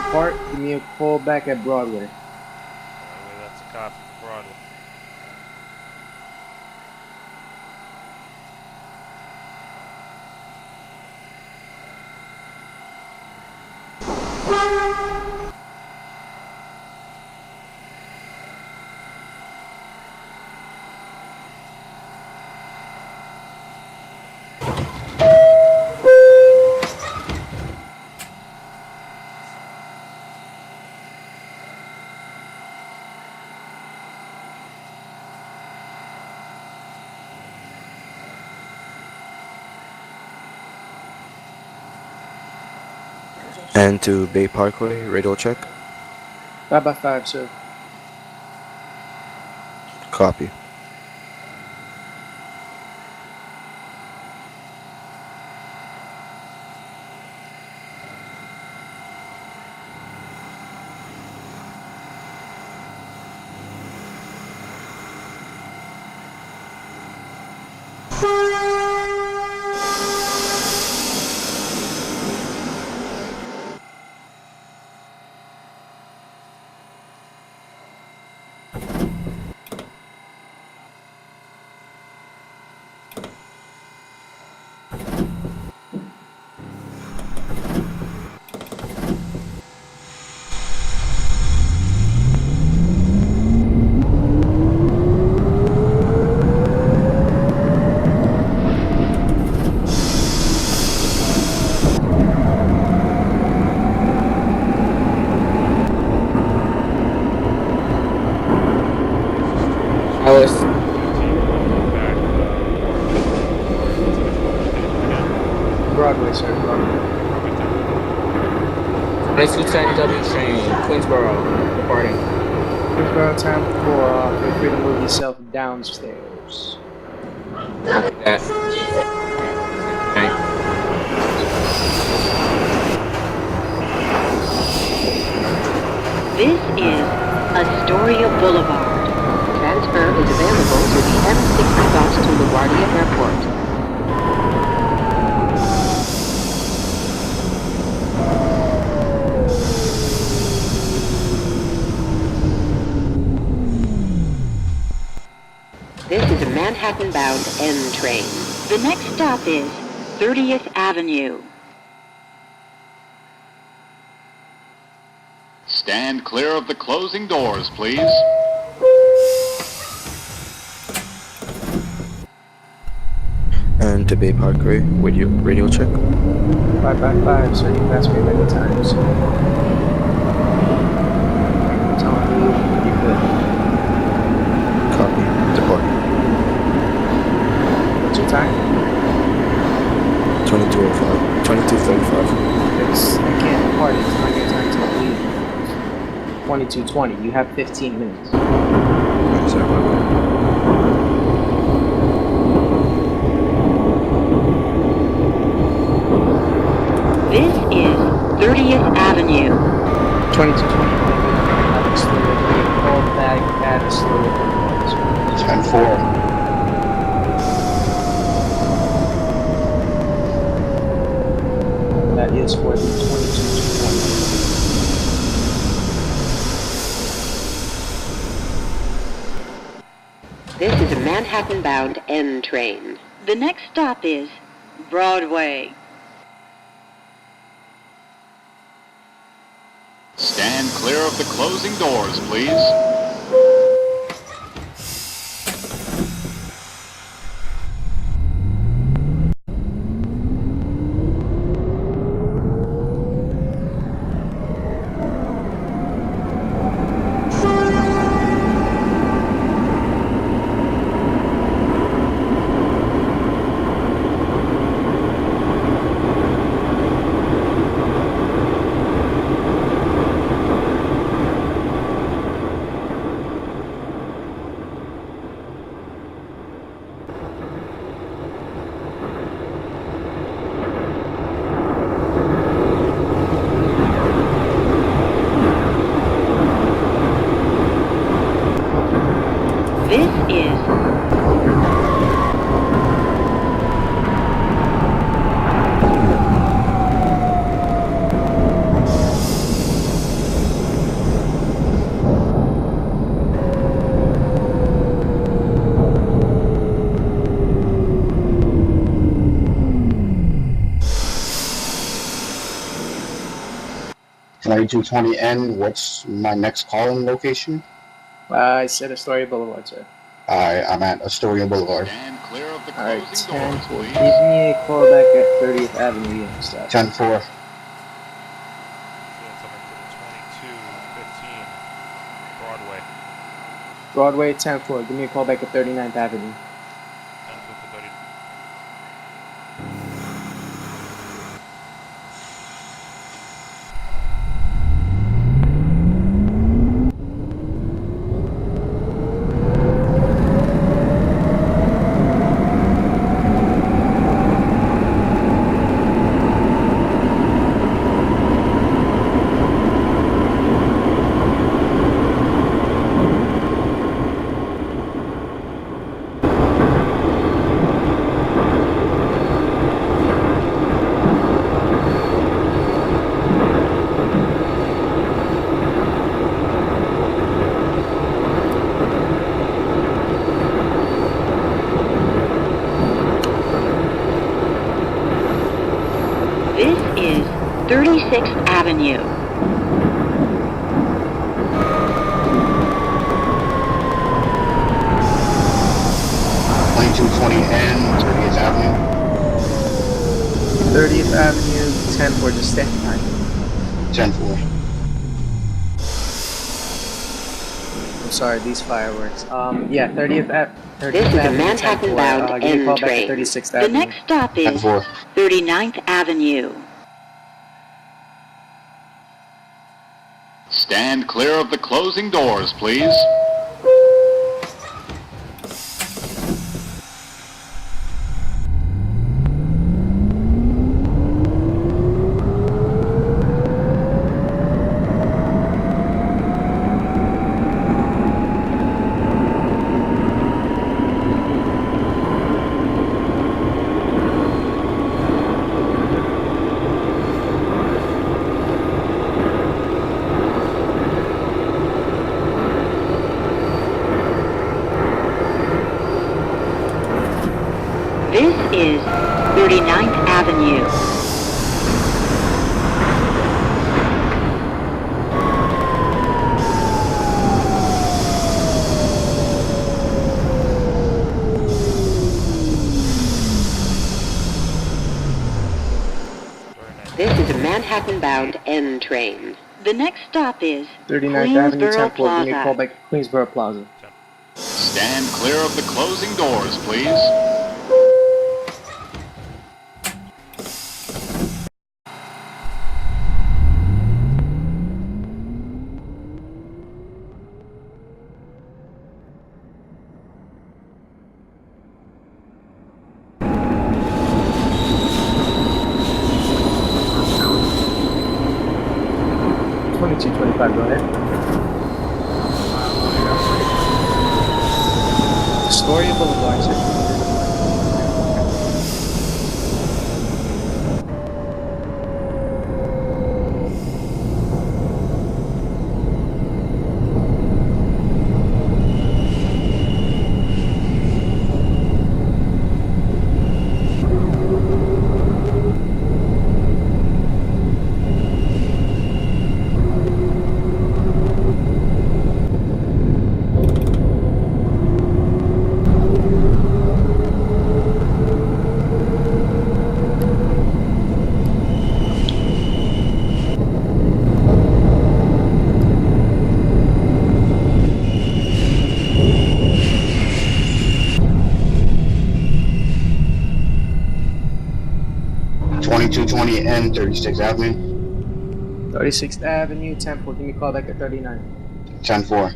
apart, give me a call back at Broadway. That's a copy for Broadway. And to Bay Parkway, radio check. 5x5, sir. Copy. Alice. Broadway, sir. Broadway. 2210W train, Queensboro, departing. Queensboro, time for feel free to move yourself downstairs. That. Okay. This is Astoria Boulevard. Transfer is available to the M60 bus to LaGuardia Airport. This is a Manhattan-bound N train. The next stop is 30th Avenue. Stand clear of the closing doors, please. And to Bay Parkway, radio check. 5x5, sir. You passed me many times. I'm telling you, you're good. Copy. Depart. What's your time? 2205. 2235. I can't depart. It's not your time to leave. 22:20. You have 15 minutes. Sorry about that. This is 30th Avenue. 22:20. Call back at Astoria. 10-4. That is for the 22:20. This is a Manhattan-bound N train. The next stop is Broadway. Stand clear of the closing doors, please. 2220N, what's my next calling location? I said Astoria Boulevard, sir. I'm at Astoria Boulevard. Stand clear of the Alright, closing 10 doors, for. please. Give me a call back at 30th Avenue Union Stop. 10-4. So it's up to the 2215 Broadway. Broadway, 10 4. Give me a call back at 39th Avenue. 10 for 30. This is 36th Avenue. N, 30th Avenue. 30th Avenue, 10 4. Just stay behind. 10-4. I'm sorry, these fireworks. Yeah, 30th Avenue. This is a Manhattan-bound Give me a N call back train. at 36th The Avenue. next stop is 10-4. 39th Avenue. Stand clear of the closing doors, please. This is 39th Avenue. This is a Manhattan-bound N train. The next stop is 39th Avenue, 10 Queensboro 4. Give me a call Plaza. back at Queensboro Plaza. Stand clear of the closing doors, please. $22.25, go ahead. Astoria Boulevard, sir. N, 36th Avenue. 36th Avenue, 10 4. Give me a call back at 39. 10-4.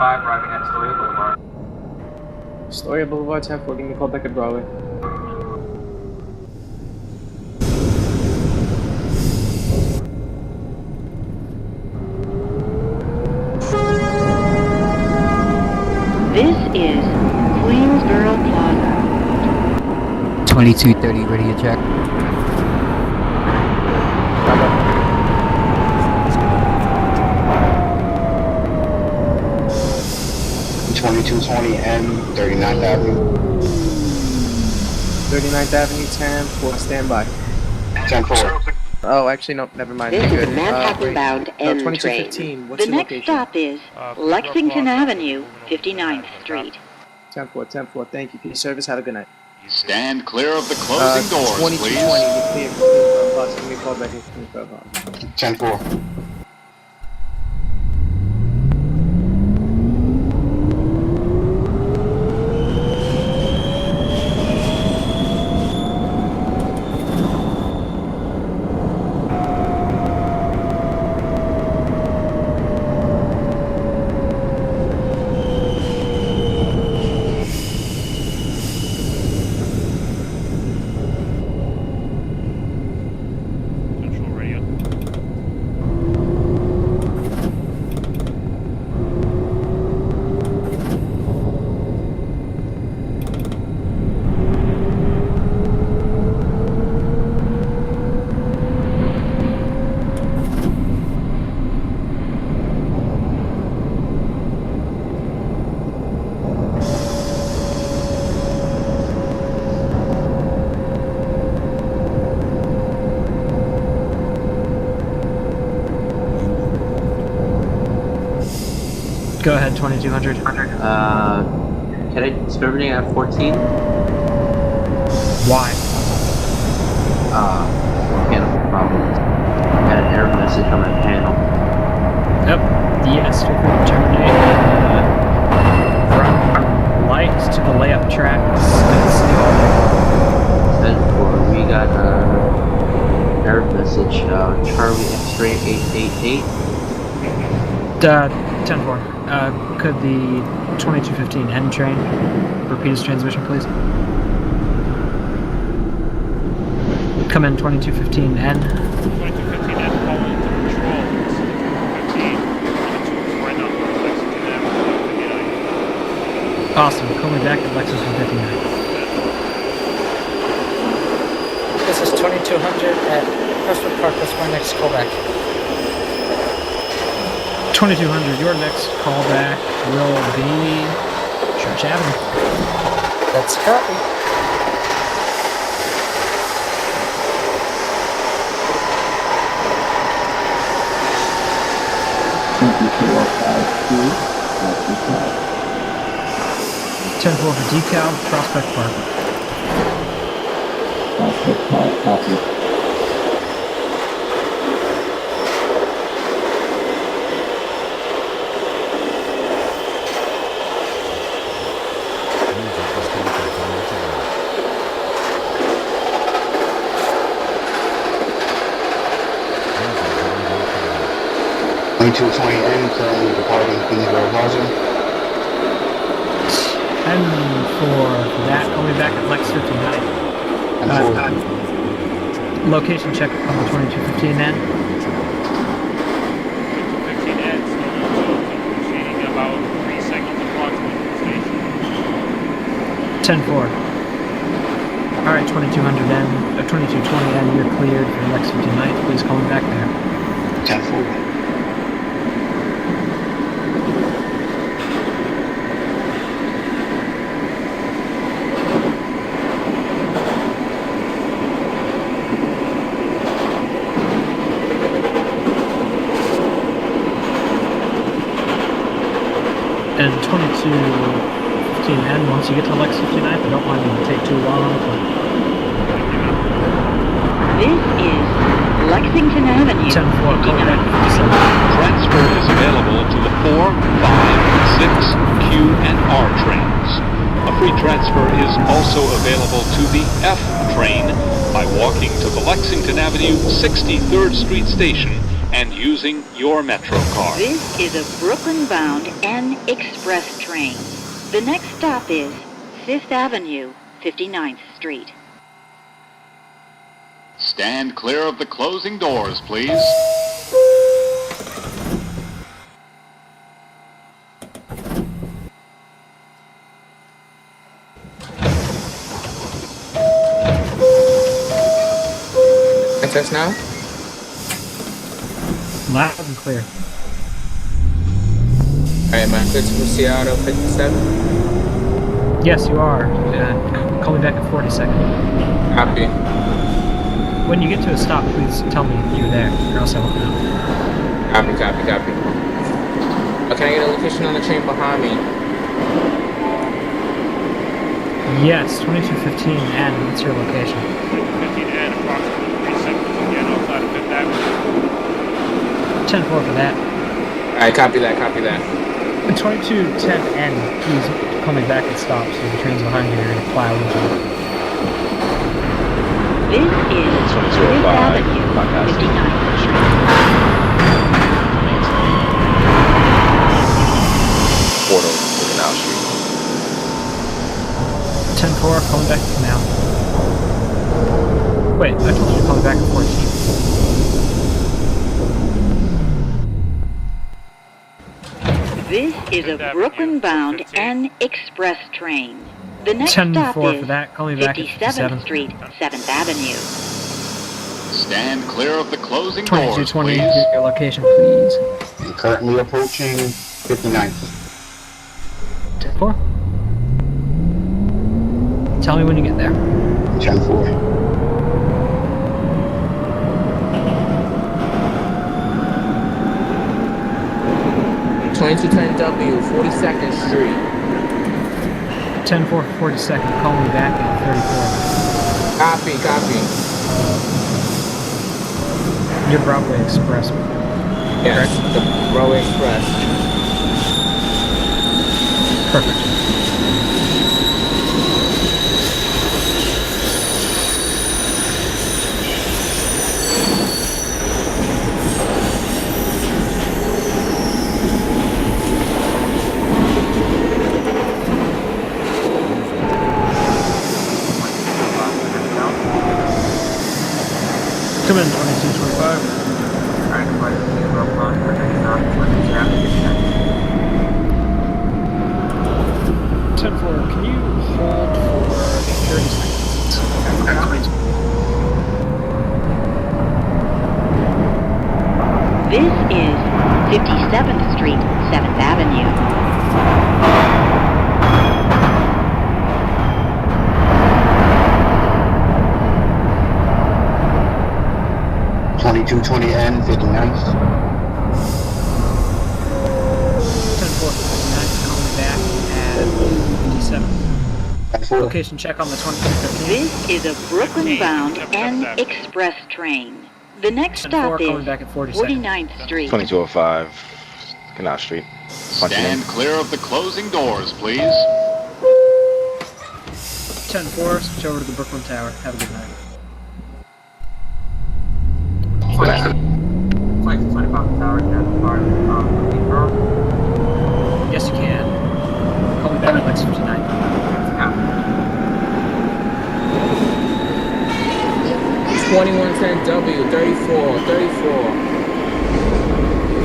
Arriving at Astoria Boulevard. Astoria Boulevard, 10 4. Give me a call back at Broadway. This is Queensboro Plaza. 2230 radio check. 2220 N, 39th Avenue. 39th Avenue, 10-4, standby. 10-4. Oh, actually, no, never mind. This You're is a good. Manhattan-bound No, N 2215. train. What's The your next location? stop is Queensboro Lexington Plaza, Avenue, moving over to 59th Manhattan. Street. 10-4, 10-4. Thank you for your service. Have a good night. Stand clear of the closing doors, 2220, please. you're clear for a bus. Give me a call back here for a bus. 10-4. Central radio. Go ahead, 2200. Can I discriminate at 14? Why? Mechanical problems. Got an error message on my panel. Yep. Yes, feel free to terminate. From lights to the layup tracks. And for we got error message, Charlie X-ray 888. 10-4. Could the 2215 N train repeat his transmission, please? Come in, 2215 N. 2215 N, call into control. 15, 22 right now for Lexington Avenue, 59. Awesome. Call me back at Lexington 59. This is 2200 at Crestwood Park. What's my next callback? 2200, your next callback will be Church Avenue. That's a copy. Ten four for decal, Prospect Park. N currently departing Queensboro Plaza. 10 for that, call me back at Lex 59. And Location check on the 2215 N. 2215 N, still proceeding about 3 seconds approximately from the station. 10-4. Alright, 2200 N, 2220 N, you're cleared for Lex 59th. Please call me back there. 10-4. And 2215N, once you get to Lex 59th, I don't want it to take too long. This is Lexington Avenue, 10-4, call me back at 57. Transfer is available to the 4, 5, 6, Q, and R trains. A free transfer is also available to the F train by walking to the Lexington Avenue 63rd Street station and using your Metro card. This is a Brooklyn-bound N Express train. The next stop is 5th Avenue, 59th Street. Stand clear of the closing doors, please. test now? Loud and clear. Alright, am I clear to proceed out of 57? Yes, you are. Call me back at 42nd. Copy. When you get to a stop, please tell me you're there, or else I won't know. Copy, copy, copy. Can I get a location on the train behind me? Yes, 2215N. What's your location? 15N, approximately 3 seconds again outside of Fifth Avenue. 10-4 for that. Alright, copy that, copy that. 2210N, please call me back at stop so the trains behind you are going to plow into it. This is 2205, 59th Street. Portal to Canal Street. 10-4, call me back at Canal. Wait, I told you to call me back at 14. This is a Brooklyn-bound N Express train. The next stop 10-4 is for that, call me back at 57. 57th Street, 7th Avenue. Stand clear of the closing doors, 2220, please. your location, please. I'm currently approaching 59th. 10-4. Tell me when you get there. 10-4. W, 42nd Street. 10-4 for 42nd, call me back at 34. Copy, copy. Your Broadway Express. Yes, the Broadway Express. Perfect. Come in, 2225. Alright, flight to Brooklyn, for next stop, 2259. 10-4, can you hold for 30 seconds? This is 57th Street, 7th Avenue. 2220N, 59th. 10-4 for 59, call me back at 57. 10-4. Location check on the 2215. This is a Brooklyn-bound N Express train. The next stop 10-4, call me is back at 47. 49th Street. 2205, Canal Street. Stand clear of the closing doors, please. 10-4, switch over to the Brooklyn Tower. Have a good night. 2225 Tower, can I depart Heathrow? Yes, you can. Call me back at Lexington tonight. Yeah. 2110W, 34, 34.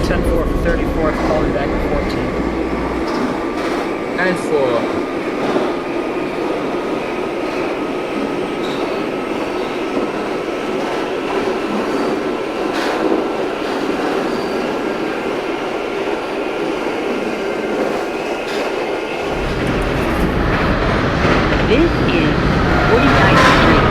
10-4 for 34th, call me back at 14. And 4. This is 49th Street.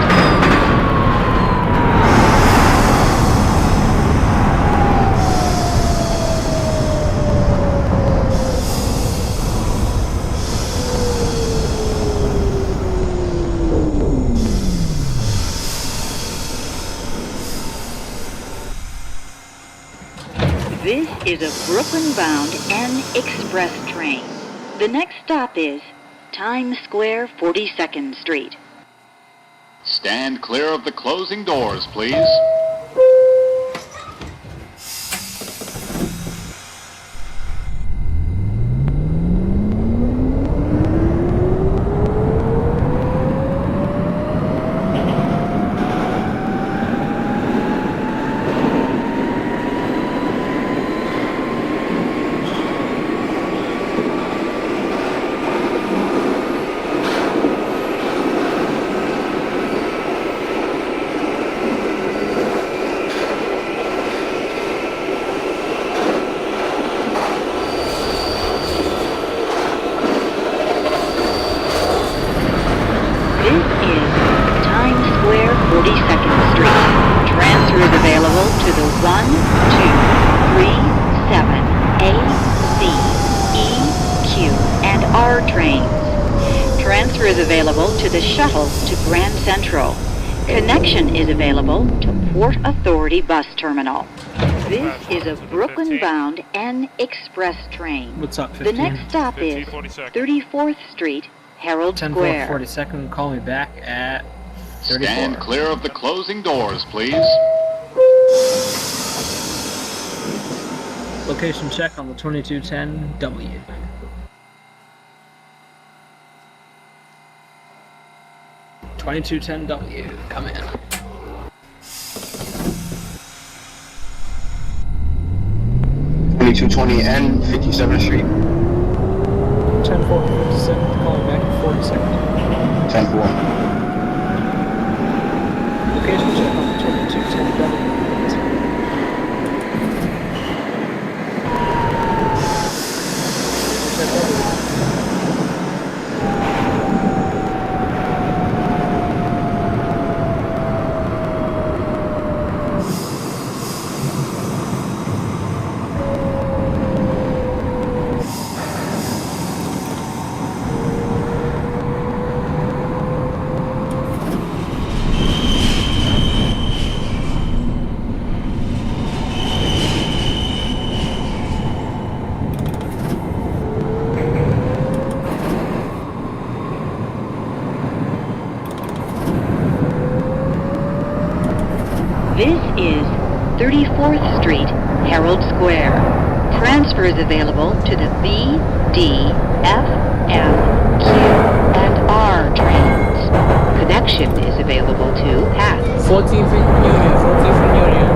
This is a Brooklyn-bound N Express train. The next stop is Times Square, 42nd Street. Stand clear of the closing doors, please. R trains. Transfer is available to the shuttle to Grand Central. Connection is available to Port Authority Bus Terminal. This is a Brooklyn-bound N Express train. What's up, 15? The next stop is 34th Street, Herald 10 Square. 42nd, call me back at 34. Stand clear of the closing doors, please. Location check on the 2210W. (2210W), come in. N 57th Street. 10-4, 57th, calling back at 42nd. 10-4. Location check on the 2210W. This is 34th Street, Herald Square. Transfer is available to the B, D, F, M, Q, and R trains. Connection is available to PATH. 14 from Union, 14 from Union.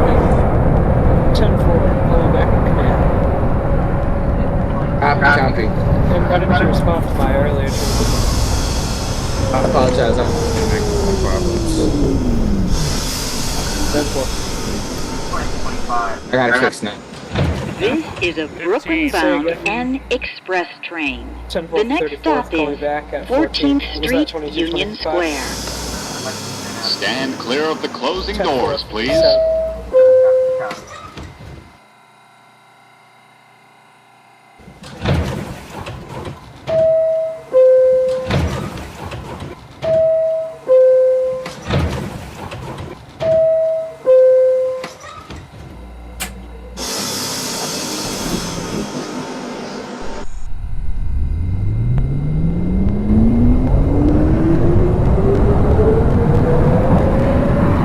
10-4, calling back at command. Copy. And I didn't respond to my earlier. I apologize, I'm having problems. 10-4. 2025. I gotta fix now. This is a Brooklyn-bound N Express train. The next stop is 14th Street, Union Square. Stand clear of the closing doors, please.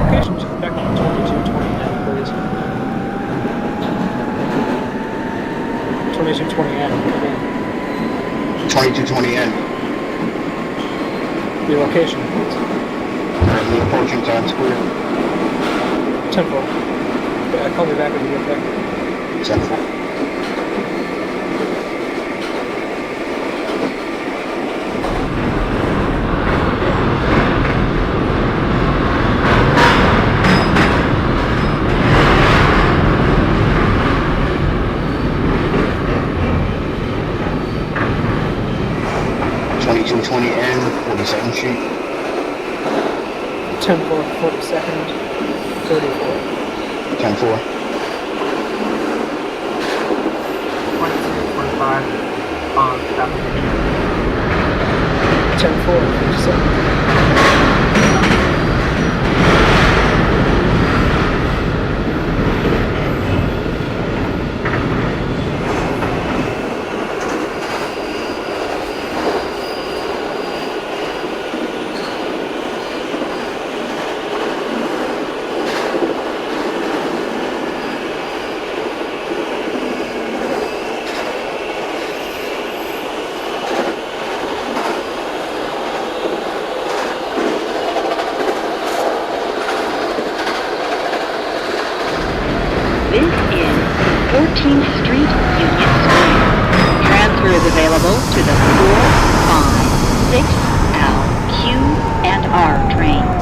Location check back on 2220N, please. 2220N, come in. 2220N. Your location, please. Currently approaching Times Square. 10-4. Yeah, call me back when you get there. 10-4. N 47th Street. 10-4, 42nd, 34. 10-4. 2225. Copy. 10-4, 57. This is 14th Street, Union Square. Transfer is available to the 4, 5, 6, L, Q, and R trains.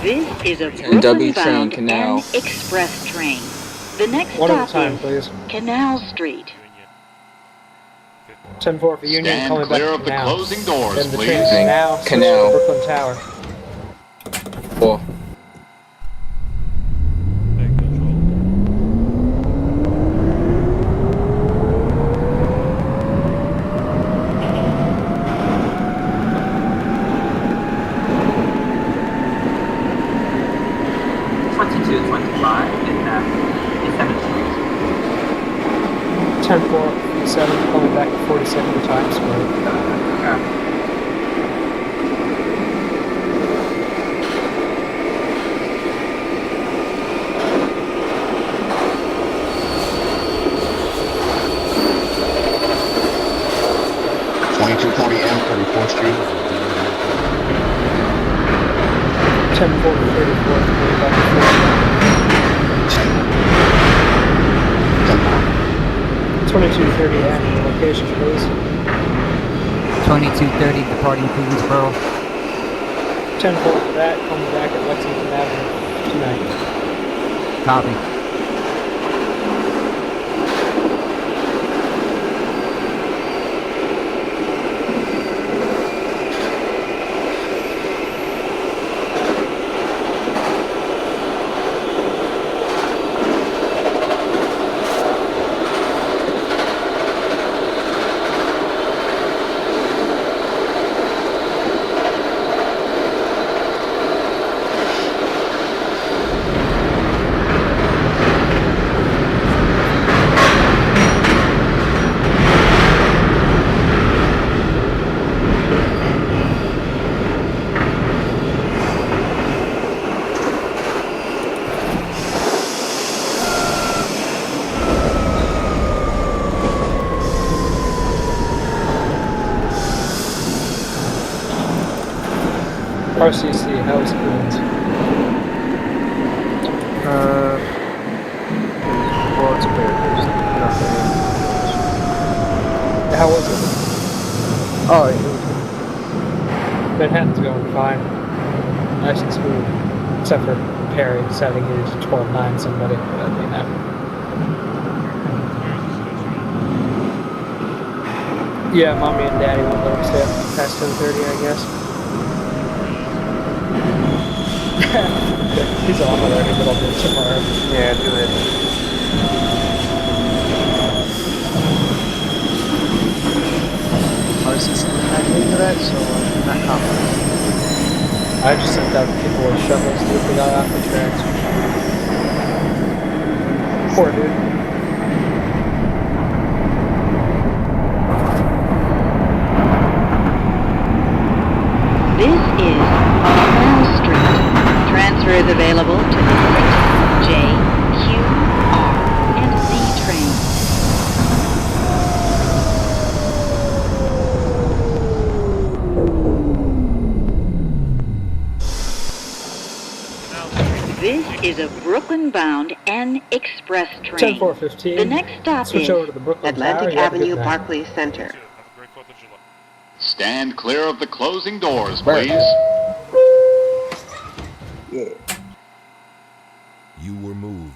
This is a Brooklyn-bound train, Canal. N Express train. The next One at a stop time, is please. Canal Street. 10-4 for Union, Stand call me back clear of the now. closing doors, Then the please. train is now switched Canal. to Brooklyn Tower. 4. 22, 25 is that is 7th Street. 10-4-7, coming back to 42nd Times Square. Copy. 2220 M, 34th Street. 10-4-34, coming back to 2230 M, location please. 2230 departing Queensboro. 10-4 for that, coming back at Lexington Avenue tonight. Copy. RCC, how was Queens? Well, it's clear. There's nothing. How was it? Oh, Manhattan's going fine. Nice and smooth. Except for Perry deciding he was 12-9 somebody. But other than that. Yeah, mommy and daddy won't let him stay up past 10:30, I guess. He's on already, but I'll do it tomorrow. yeah, do it. RCC not into that, so I'm not confident. I just sent out people with shovels to get the guy off the tracks. Poor dude. This is Orange Street. Transfer is available to the 6, J, Q, R, and Z trains. This is a Brooklyn-bound N Express train. 10-4-15. The next stop Switch is over to the Brooklyn Atlantic Tower. Avenue, Barclays Center. Have a great 4th of July. Stand clear of the closing doors, please. Yeah. You were moved.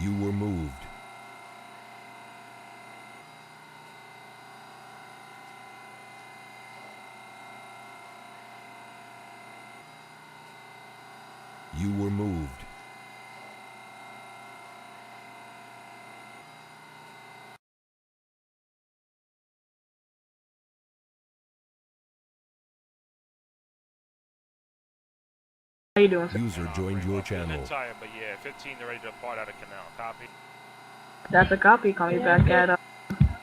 You were moved. You were moved. How you doing? User joined your channel. Tired, but yeah, 15 they're ready to depart out of canal. Copy. That's a copy. Call me back at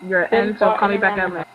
your end, so call me back at my.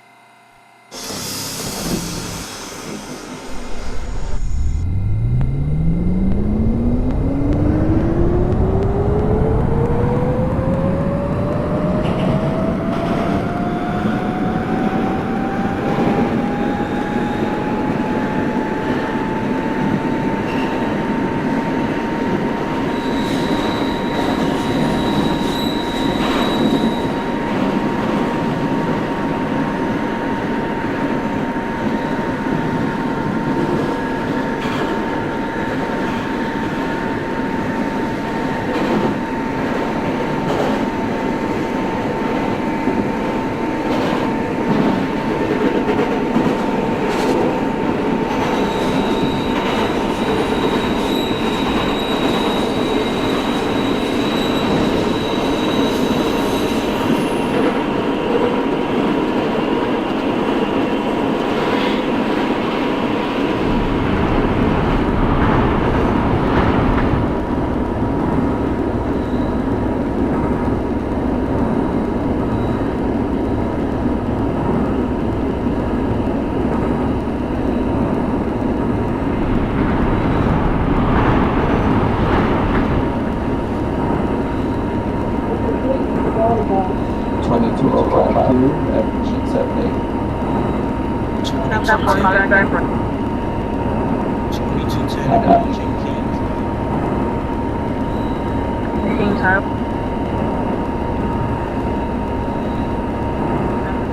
Tyler.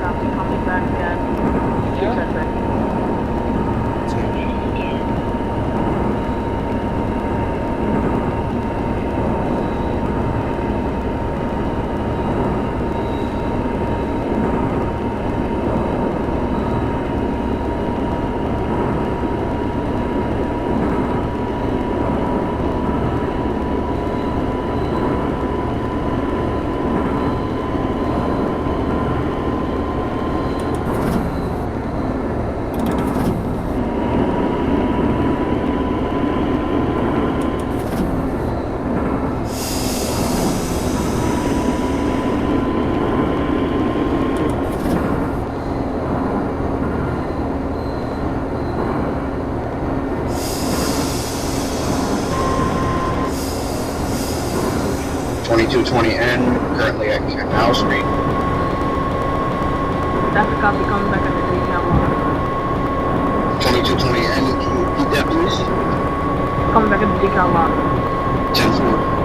Copy, call me back at 210. 2220N, currently at Canal Street. That's a copy, coming back at the decal lot. 2220N, can you repeat that please? Coming back at the decal lot. 10-4.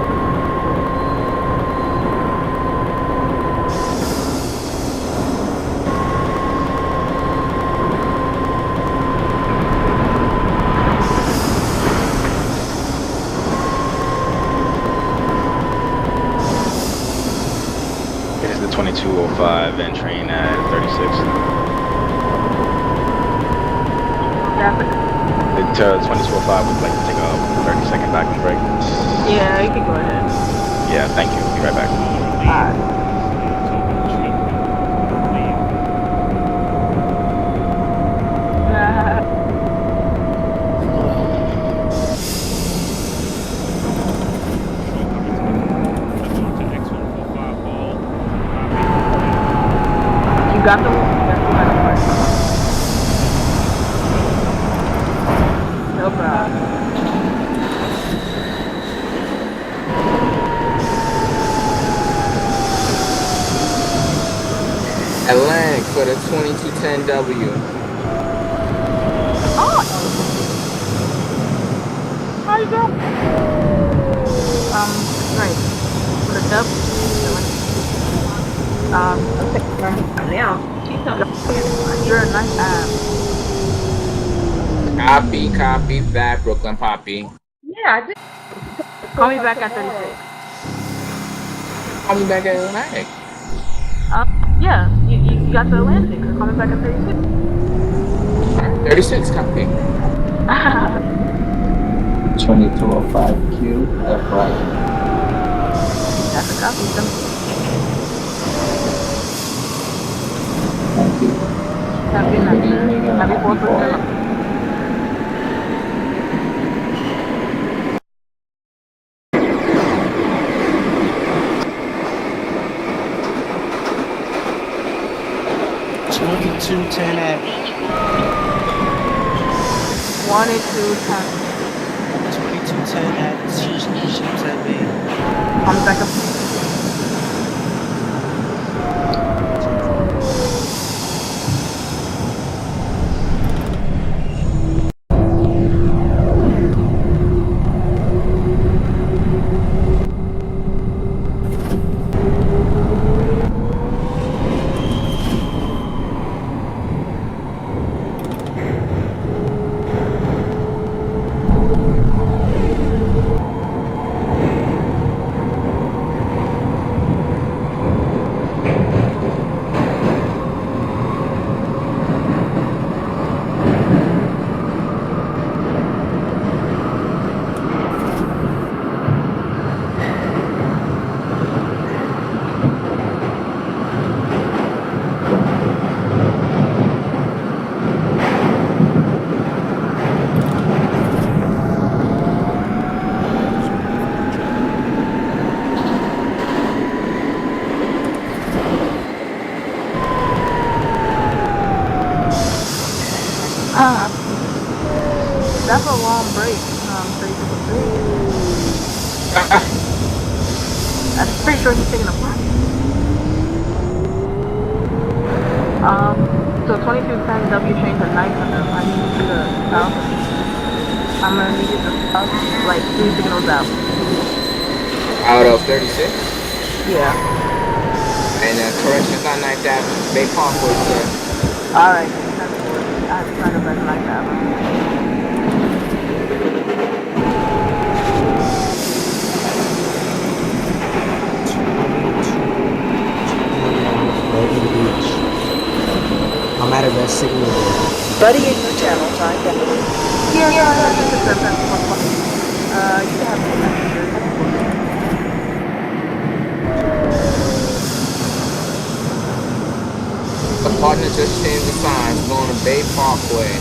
It is the 2205 entering at 36. The 2205 would like to take a 30-second bathroom break. Yeah, you can go ahead. Yeah, thank you. Be right back. You got them? No problem. Atlantic for the 2210W. Oh! How you doing? Right. For the dub. You're a nice Copy that, Brooklyn Poppy. Yeah, I did. Call me back at 36. Call me back at Atlantic. Yeah, you got the Atlantic. So call me back at 36. 36, copy. 2205Q, F right. That's a copy. Thank you. Happy Good night. evening and Happy happy 4th of fall. July. $22.10 at 2210. 22.10 at Sheeps at me. I'm back up. That's a long break. 36. I'm pretty sure he's taking a flight. So 2210W change at 900. I need you to south. I'm gonna need you to south, like 3 signals out. Out of 36? Yeah. And corrections on 9th Avenue, Bay Parkway, sir. Alright, I have to try to back like that, man. Over the beach. I'm at a best signal there. Buddy in your channel, timed out. Yeah, you have to The partner just changed the signs, going to Bay Parkway.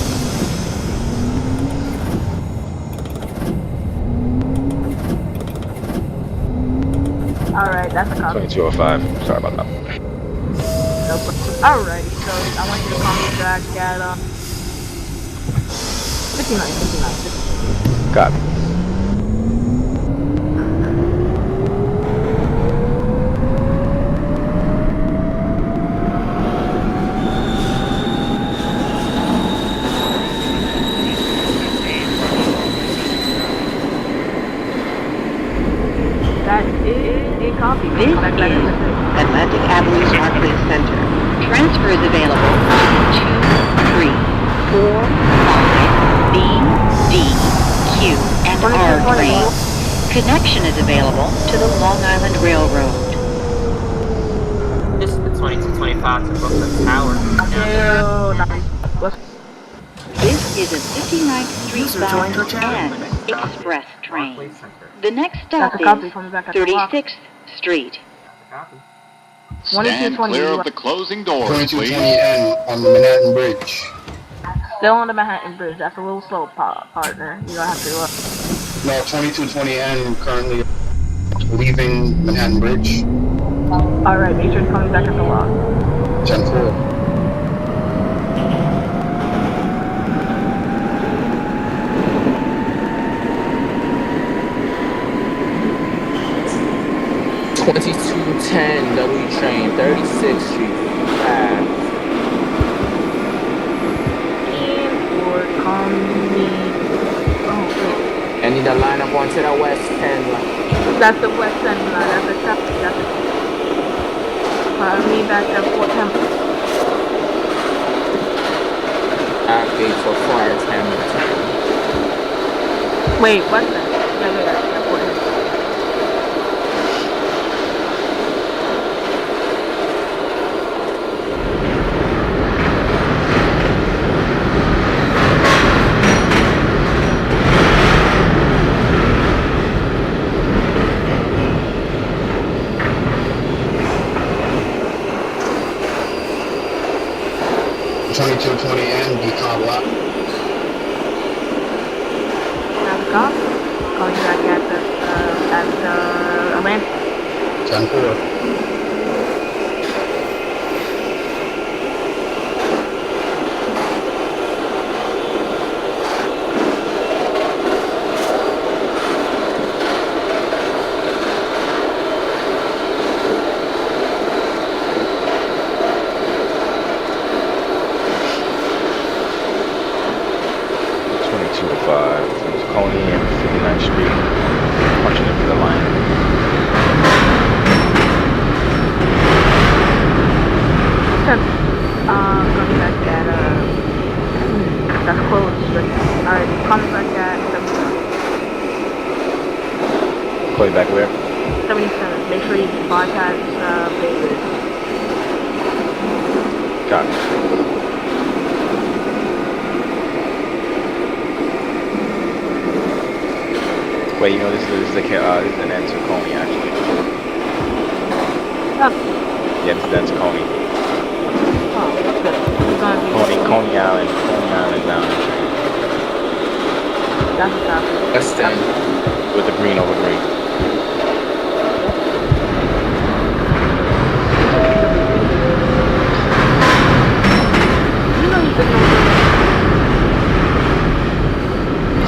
Alright, that's a copy. 2205. Sorry about that. Alright, so I want you to call me back at 59. Got it. That is a copy. This is Atlantic Avenue Barclays Center. Transfer is available to 2, 3, 4, 5, B, D, Q, and R trains. Connection is available to the Long Island Railroad. This is the 2225 to Brooklyn Tower. This is a 59th Street bound and express train. The next stop is 36th Street. Stand clear of the closing doors, 2220 please. N on the Manhattan Bridge. Still on the Manhattan Bridge. That's a little slow, partner. You're gonna have to No, 2220 N currently leaving Manhattan Bridge. Alright, make sure you're coming back at the log. 10-4. $22.10 W train, 36th Street. Path. I need to line up onto the West End line. That's the West End line. That's the top. That's the. Follow me back at Fort Temple. Activate for flight Hamilton. Wait, West End. Yeah, Fort Temple. Decon lock. That's a call. Call you back at Atlanta. 10-4. Coney and 59th Street, punching into the line. Coming back at that's closed. Alright, coming back at 77. Call you back where? 77. Make sure you bypass Baker. Got it. Wait, you know this is an end to Coney actually. Oh. Yeah, this is end to Coney. Oh, good. Coney Island down. That's a copy. West End. With the green over green.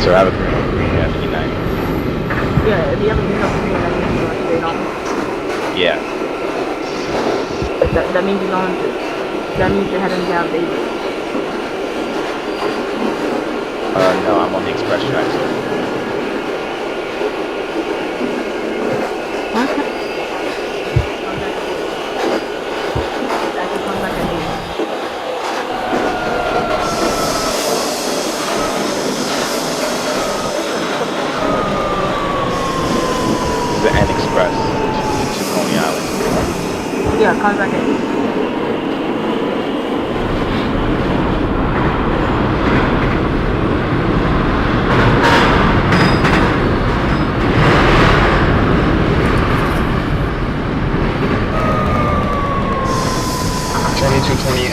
So I have a green over green at E90. Yeah, if you have a green over green, that means you're going straight on. Yeah. That means you're going to. That means you're heading down David. No, I'm on the express track, so. Yeah, call back at 8.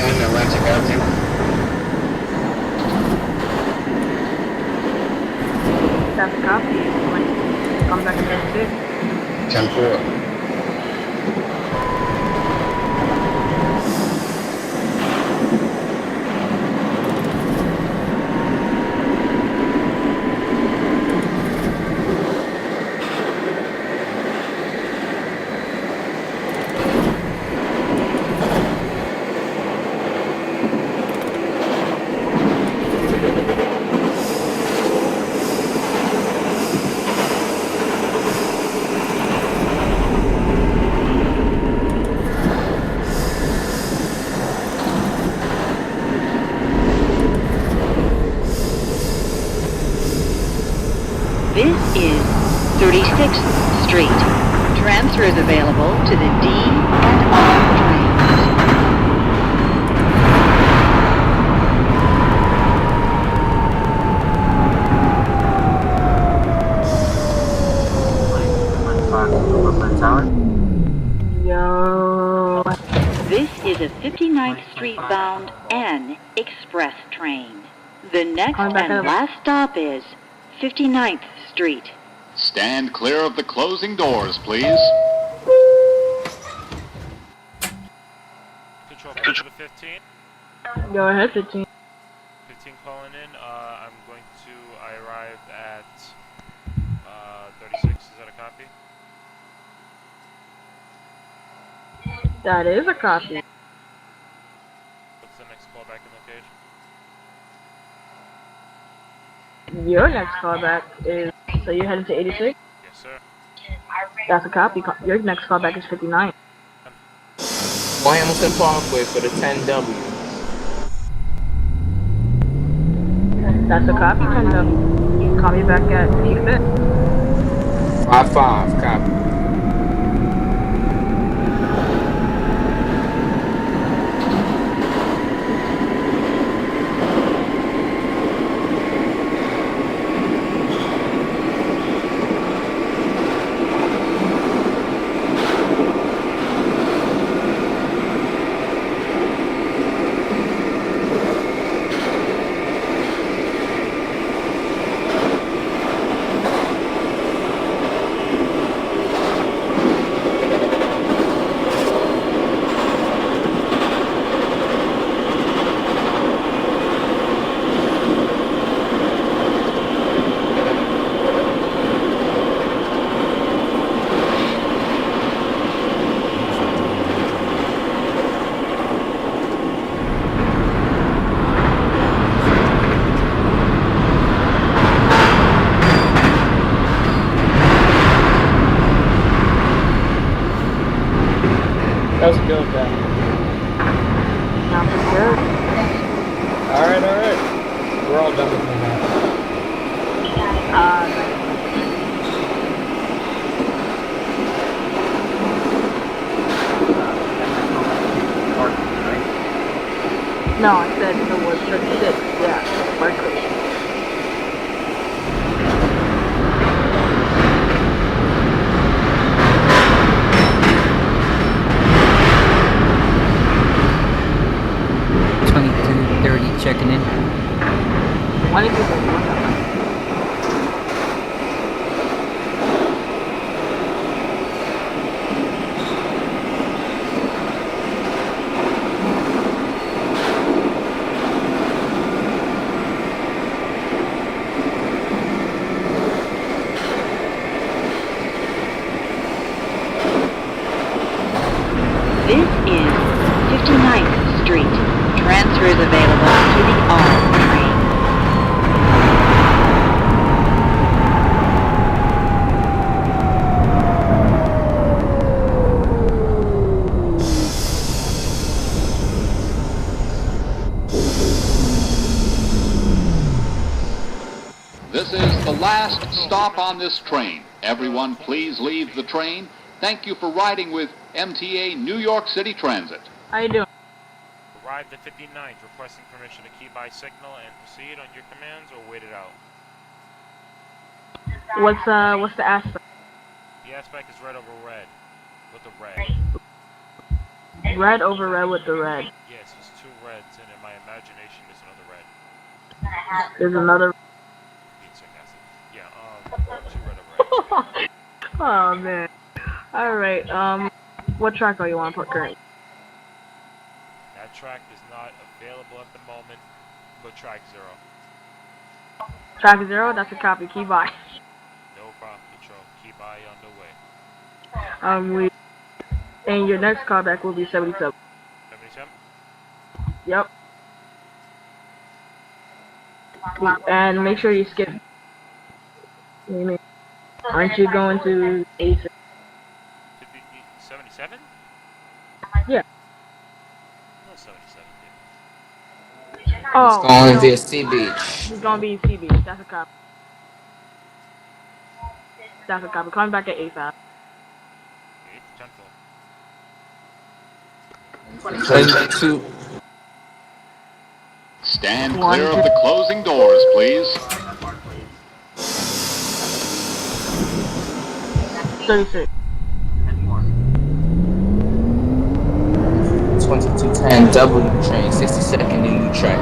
N Atlantic Avenue. That's a copy. Come back at 6. 10-4. This is 36th Street. Transfer is available to the D and R trains. Yo. This is a 59th Street bound N express train. The next and last stop is 59th Street. Stand clear of the closing doors, please. Control to the 15. Go ahead, 15. 15 calling in. I'm going to. I arrived at 36. Is that a copy? That is a copy. What's the next callback in location? Your next callback is, so you're heading to 86? Yes, sir. That's a copy. Your next callback is 59. Hamilton Parkway for the 10W. That's a copy, 10W. You can call me back at if you fit. 5-5, copy. That was a good one. Sounds good. Alright. We're all done with me now. No, I said it was 36. Yeah, Berkeley. Checking in. Why did you say This is 59th Street. Transfer is available to the R train. This is the last stop on this train. Everyone, please leave the train. Thank you for riding with MTA New York City Transit. How you doing? Arrived at 59th, requesting permission to key by signal and proceed on your commands or wait it out. What's the aspect? The aspect is red over red. With the red. Red over red with the red. Yes, there's two reds, and in my imagination there's another red. There's another. Being sarcastic. Yeah, two red over red. Oh man. Alright, what track are you on currently? That track is not available at the moment, but track 0. Track 0, that's a copy, key by. No problem, Patrol. Key by underway. And your next callback will be 77. 77? Yep. And make sure you skip. Aren't you going to A6? 77? Yeah. No, 77, Oh. It's going to be a sea beach. It's going to be sea beach. That's a copy. That's a copy. Coming back at 8-5. 22. Stand clear of the closing doors, please. 36. 2210 W train, 62nd in U track.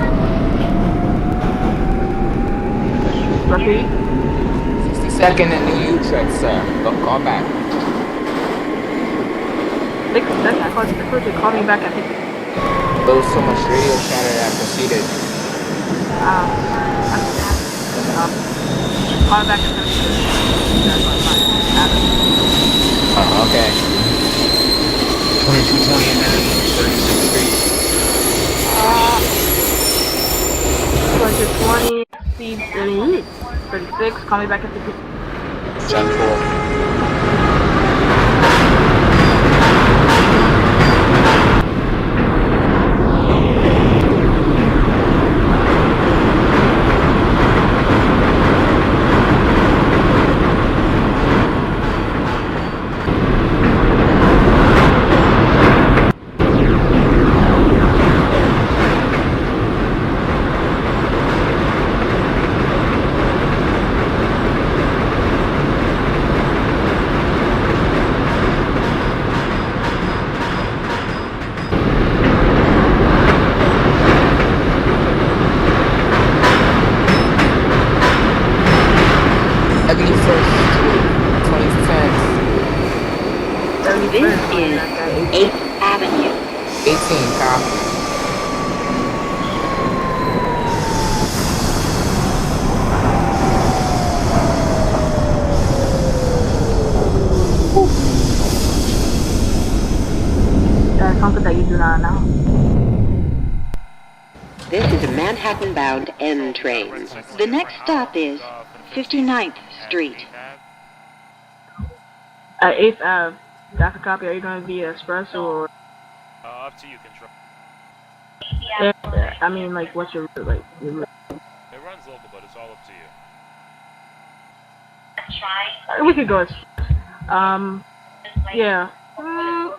Repeat. 62nd in the U track, sir. Go call back. 62nd. I thought you called me back at 50. There was so much radio chatter that proceeded. Call back at 50. Okay. 2220 and 36th Street. 20, 36, call me back at 50. 10-4. This is 8th Avenue. 18, copy. That's something that you do not know. This is a Manhattan-bound N train. The next stop is 59th Street. At 8th Ave, that's a copy. Are you going to be express or? Up to you, Control. Yeah, I mean, like, what's your route? Like, your route? It runs local, but it's all up to you. We could go express. Yeah.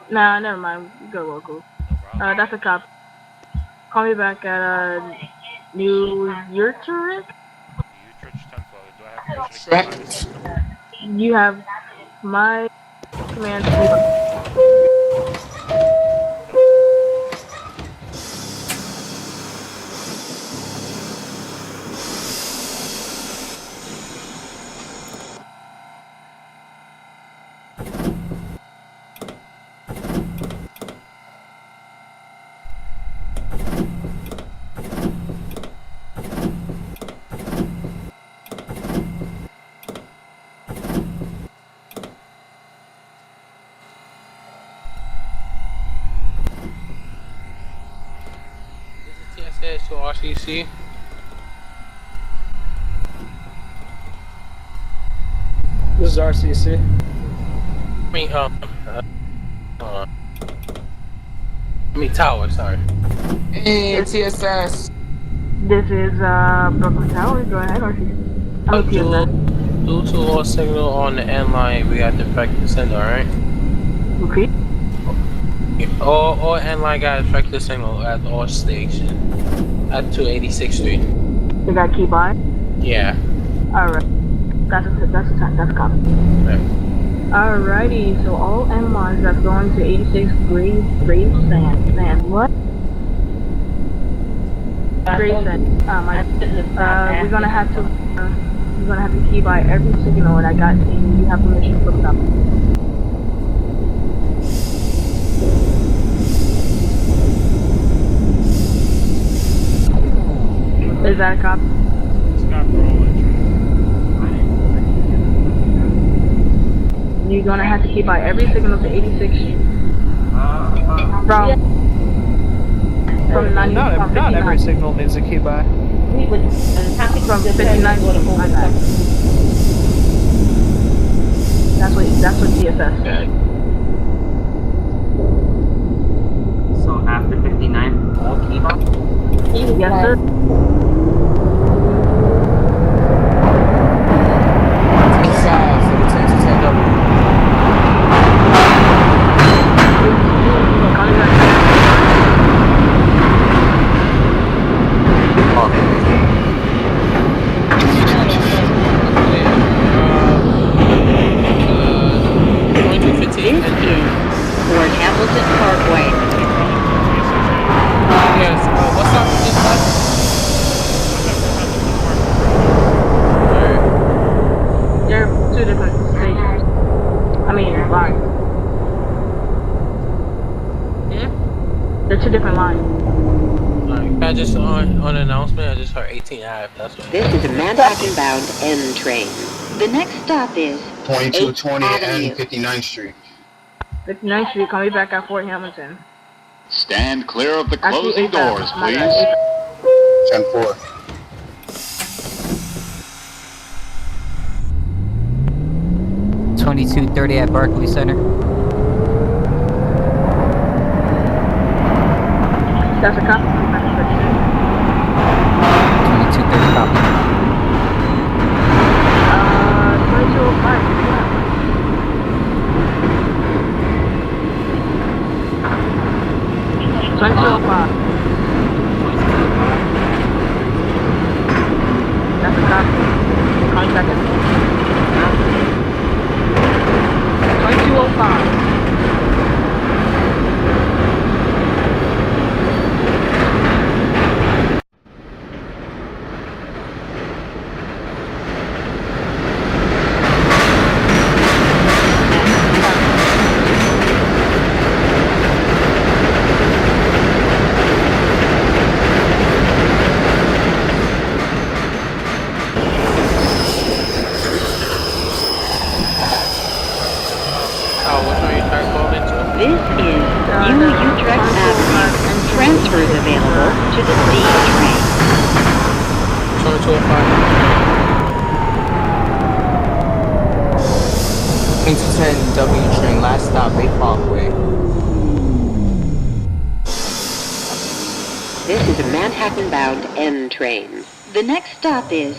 Nah, never mind. We go local. That's a copy. Call me back at New Utrecht. You have my command. To RCC. This is RCC. Tower, sorry. Hey, TSS. This is Brooklyn Tower. Go ahead, RCC. Due to low signal on the end line, we have to affect the sender, alright? Repeat. All N-line got a tractor signal at all stations. At 286th Street. They got key by? Yeah. Alright. That's a copy. Right. Alrighty, so all M1s that's going to 86 grade sand. What? Grade sand. We're gonna have to key by every signal that I got, and you have permission to look it up. Is that a copy? Stop rolling. You're gonna have to keep by every signal to 86 from 90 Not every signal needs a key by. from 59 to 59. That's what TFS said. So after 59, all key by? Yes, sir. Fort Hamilton Parkway. Yes, what's up with this bus? They're two different stations. I mean, lines. Yeah? They're two different lines. I just on an announcement, I just heard 18 Ave. That's what. This is a Manhattan-bound N train. The next stop is 2220 8th Avenue. and 59th Street. 59th Street, call me back at Fort Hamilton. Stand clear of the Actually, closing 8th Ave. doors, My please. bad, 8th Ave. 10-4. $22.30 at Barclay Center. That's a copy. 22.30 copy. 2205. That's a copy. Contact it. 2205. This is New Utrecht Avenue. Transfers available to the D train. 2210 W train, last stop, Bay Parkway. This is a Manhattan-bound N train. The next stop is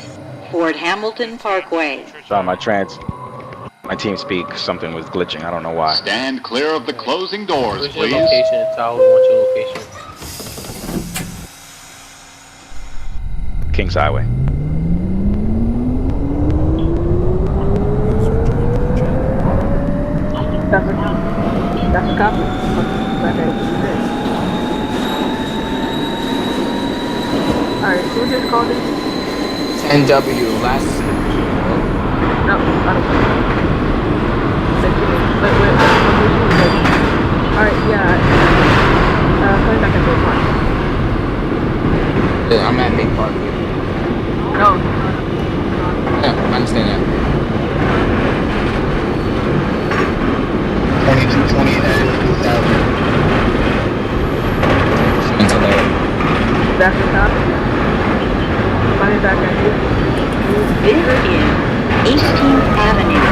Fort Hamilton Parkway. So my team speak, something was glitching. I don't know why. Stand clear of the closing doors, Where's your please. location? Tell me what's your location. Kings Highway. That's a copy. Alright, who just called it? 10W, last. No, I don't know. Wait. Alright, yeah. Coming back at Bay Park. Yeah, I'm at Bay Park. No. Yeah, I understand that. 2220 and 2000. Until there. That's the top. Coming back at you. This is 18th Avenue.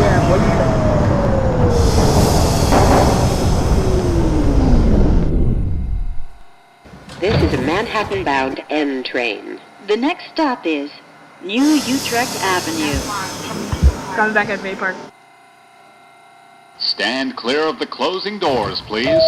Yeah, what you This is a Manhattan-bound N train. The next stop is New Utrecht Avenue. Coming back at Bay Park. Stand clear of the closing doors, please.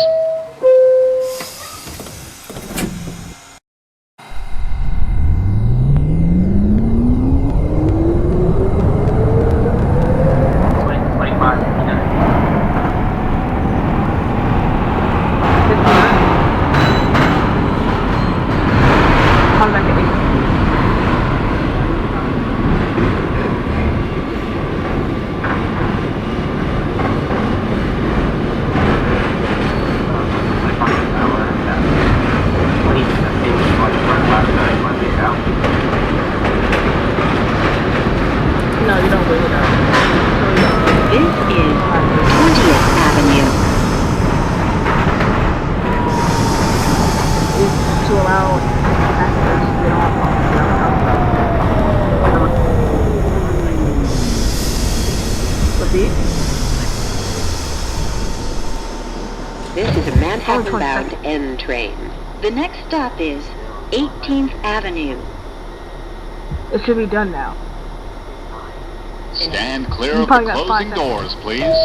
Coming back at 8. No, you don't wait it out. This is 20th Avenue. It's to allow access to get off. Repeat. This is a Manhattan-bound N train. The next stop is 18th Avenue. It should be done now. Stand clear You of probably the got closing 5 doors, please.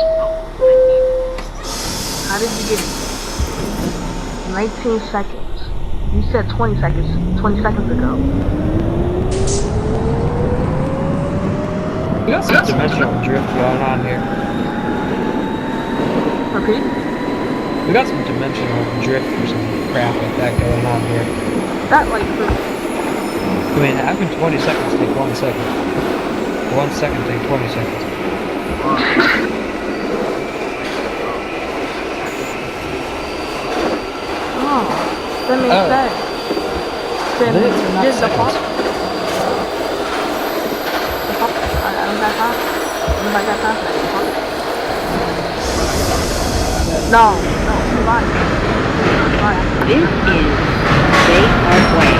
How did you get 19 seconds? You said 20 seconds 20 seconds ago. We got some dimensional drift going on here. Repeat? We got some dimensional drift or some crap like that going on here. That like for I mean, having 20 seconds take 1 second. 1 second take 20 seconds. oh, that makes sense. Then Minutes are not just the seconds. pump. The pump. I don't got time. Anybody got time for that? The pump? No, fine. This is Bay Parkway.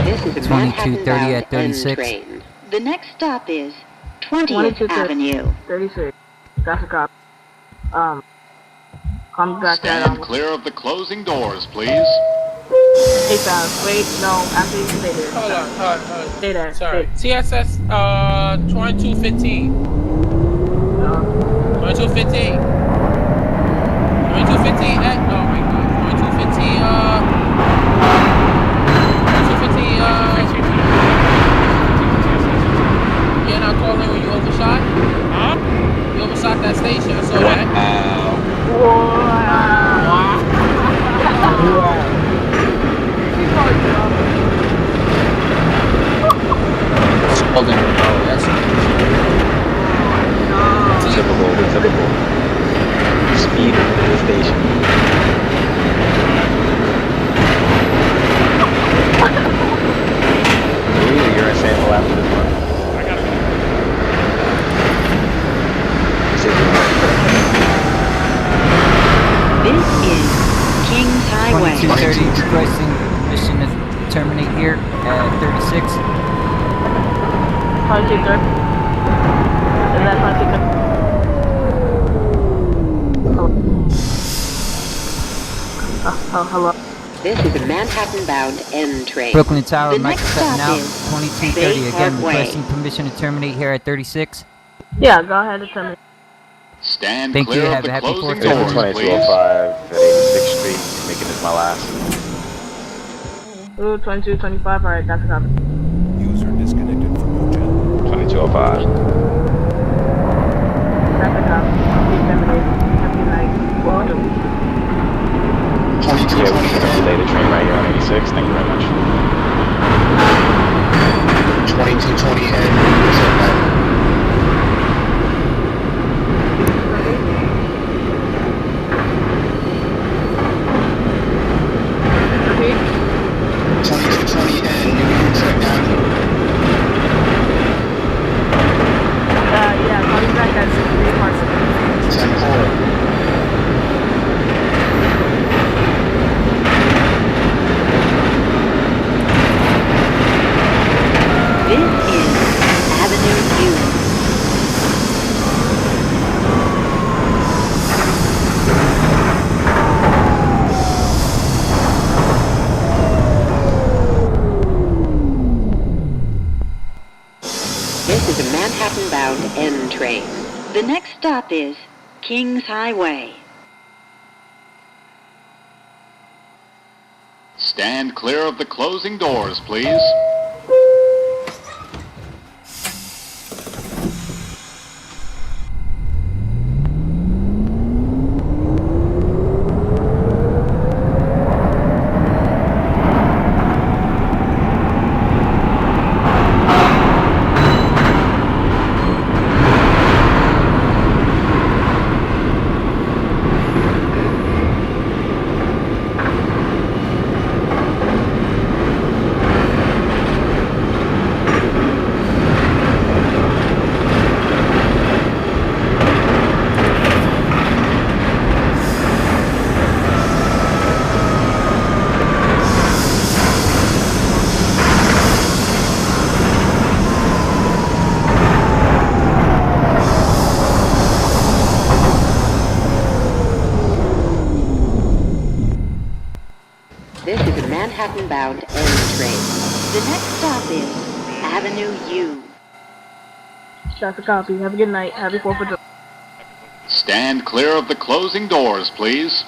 This is a 2230 at 36. train. The next stop is 20th Avenue. 36. That's a cop. Come back at Stand clear of the closing doors, please. Hey, fast. Wait, no. After you stay there. Hold on. Stay there. Sorry. TSS 2215. 2215. 2215 at, oh my god. 2215, 2215, you're not calling when you overshot? Huh? You overshot that station, I saw that. Holding. Oh, that's Typical. Speed of the station. You're a sample after this one. I gotta go. This is Kings Highway. 2230 requesting permission to terminate here at 36. 2230. Is that 2230? Hello. This is a Manhattan-bound N train. Brooklyn Tower, The Mike next cutting stop out. is 2230 Bay again, Parkway. requesting permission to terminate here at 36. Yeah, go ahead and tell me. Stand Thank you. clear Have of a the happy closing 4th. doors, please. 2205 at 86th Street, making this my last. Ooh, 2225. Alright, that's a copy. User disconnected from your channel. 2205. That's a copy. Happy night. Welcome. 22, Yeah, we can delay the train right here on 86. Thank you very much. 2220 and set back. Repeat. 2220 and New Utrecht Avenue. Yeah, coming back at 63 Park. 10-4. This is Avenue U. This is a Manhattan-bound N train. The next stop is Kings Highway. Stand clear of the closing doors, please. This is a Manhattan-bound N train. The next stop is Avenue U. That's a copy. Have a good night. Happy 4th of July. Stand clear of the closing doors, please.